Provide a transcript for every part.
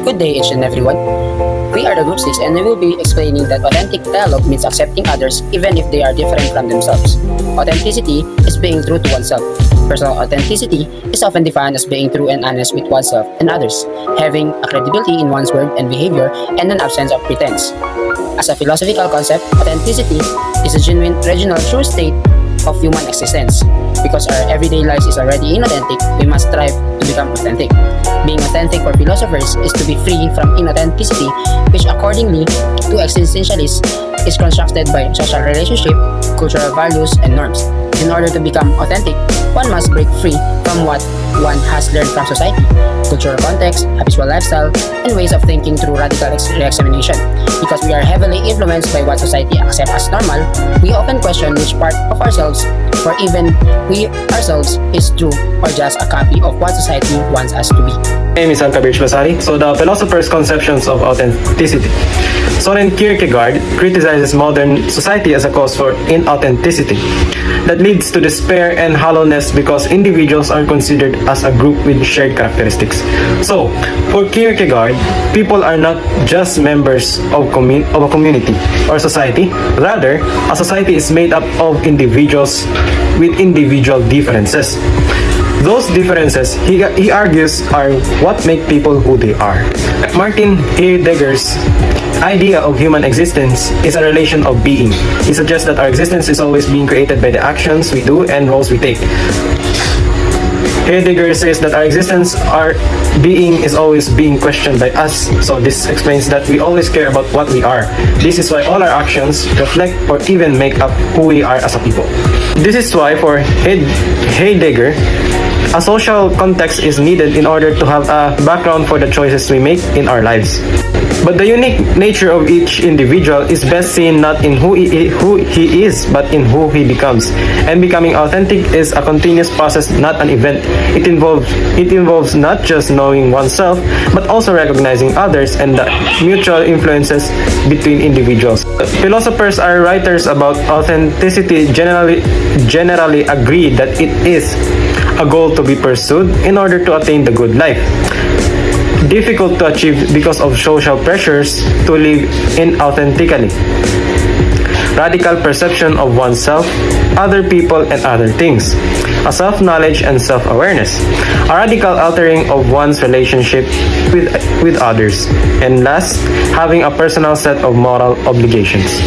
Good day, each and everyone. We are the Group 6 and we will be explaining that authentic dialogue means accepting others even if they are different from themselves. Authenticity is being true to oneself. Personal authenticity is often defined as being true and honest with oneself and others, having a credibility in one's word and behavior and an absence of pretense. As a philosophical concept, authenticity is a genuine, regional, true state of human existence. Because our everyday lives is already inauthentic, we must strive to become authentic. Being authentic for philosophers is to be free from inauthenticity, which accordingly to existentialists is constructed by social relationship, cultural values, and norms. In order to become authentic, one must break free from what one has learned from society, cultural context, habitual lifestyle, and ways of thinking through radical re-examination. Because we are heavily influenced by what society accepts as normal, we often question which part of ourselves, or even we ourselves, is true or just a copy of what society wants us to be. My name is Alkabir Basari. So the philosopher's conceptions of authenticity. Soren Kierkegaard criticizes modern society as a cause for inauthenticity that leads to despair and hollowness because individuals are considered as a group with shared characteristics. So, for Kierkegaard, people are not just members of a community or society. Rather, a society is made up of individuals with individual differences. Those differences, he argues, are what make people who they are. Martin Heidegger's idea of human existence is a relation of being. He suggests that our existence is always being created by the actions we do and roles we take. Heidegger says that our existence, our being, is always being questioned by us. So this explains that we always care about what we are. This is why all our actions reflect or even make up who we are as a people. This is why for Heidegger, a social context is needed in order to have a background for the choices we make in our lives. But the unique nature of each individual is best seen not in who he is, but in who he becomes. And becoming authentic is a continuous process, not an event. It involves not just knowing oneself, but also recognizing others and the mutual influences between individuals. Philosophers or writers about authenticity generally agree that it is a goal to be pursued in order to attain the good life. Difficult to achieve because of social pressures to live inauthentically. Radical perception of oneself, other people, and other things. A self-knowledge and self-awareness. A radical altering of one's relationship with others. And last, having a personal set of moral obligations.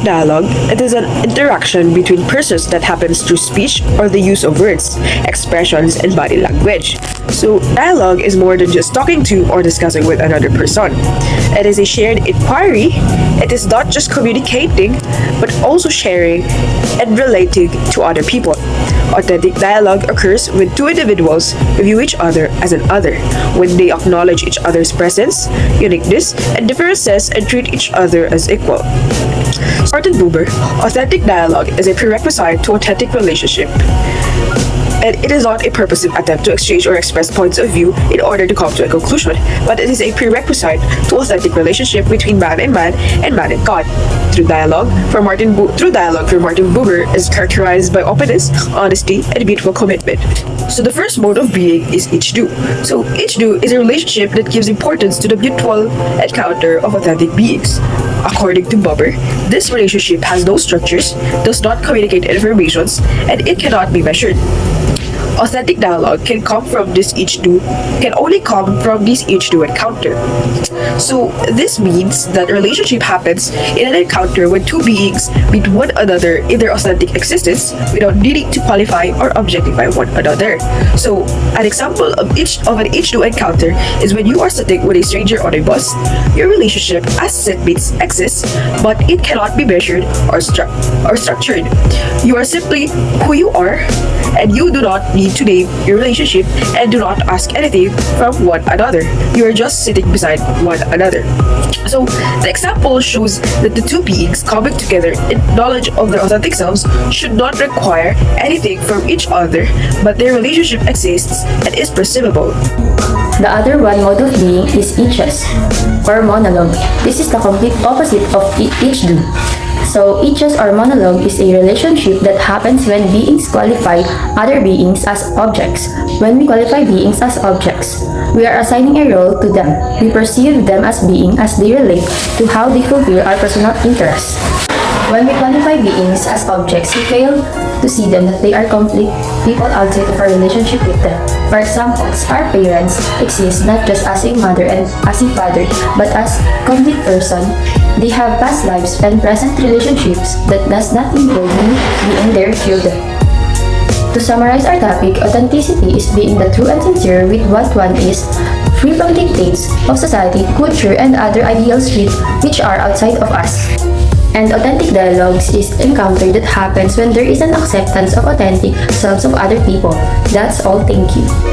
Dialogue, it is an interaction between persons that happens through speech or the use of words, expressions, and body language. So, dialogue is more than just talking to or discussing with another person. It is a shared inquiry. It is not just communicating, but also sharing and relating to other people. Authentic dialogue occurs when two individuals view each other as an other, when they acknowledge each other's presence, uniqueness, and differences and treat each other as equal. Martin Buber, authentic dialogue is a prerequisite to authentic relationship. And it is not a purposive attempt to exchange or express points of view in order to come to a conclusion, but it is a prerequisite to authentic relationship between man and God. Through dialogue, for Martin Buber is characterized by openness, honesty, and mutual commitment. So the first mode of being is each do. So each do is a relationship that gives importance to the mutual encounter of authentic beings. According to Buber, this relationship has no structures, does not communicate informations, and it cannot be measured. Authentic dialogue can only come from this each do encounter. So this means that a relationship happens in an encounter when two beings meet one another in their authentic existence without needing to qualify or objectify one another. So an example of an each do encounter is when you are sitting with a stranger on a bus. Your relationship as seatmates exists, but it cannot be measured or structured. You are simply who you are, and you do not need to name your relationship and do not ask anything from one another. You are just sitting beside one another. So the example shows that the two beings coming together in knowledge of their authentic selves should not require anything from each other, but their relationship exists and is perceivable. The other one mode of being is eachus, or monologue. This is the complete opposite of each do. So, eachos or monologue is a relationship that happens when beings qualify other beings as objects. When we qualify beings as objects, we are assigning a role to them. We perceive them as being as they relate to how they fulfill our personal interests. When we qualify beings as objects, we fail to see them that they are complete people outside of our relationship with them. For example, our parents exist not just as a mother and as a father, but as complete person. They have past lives and present relationships that does not include me being their children. To summarize our topic, authenticity is being the true and sincere with what one is, free from dictates of society, culture, and other ideals which are outside of us. And authentic dialogues is encounter that happens when there is an acceptance of authentic selves of other people. That's all. Thank you.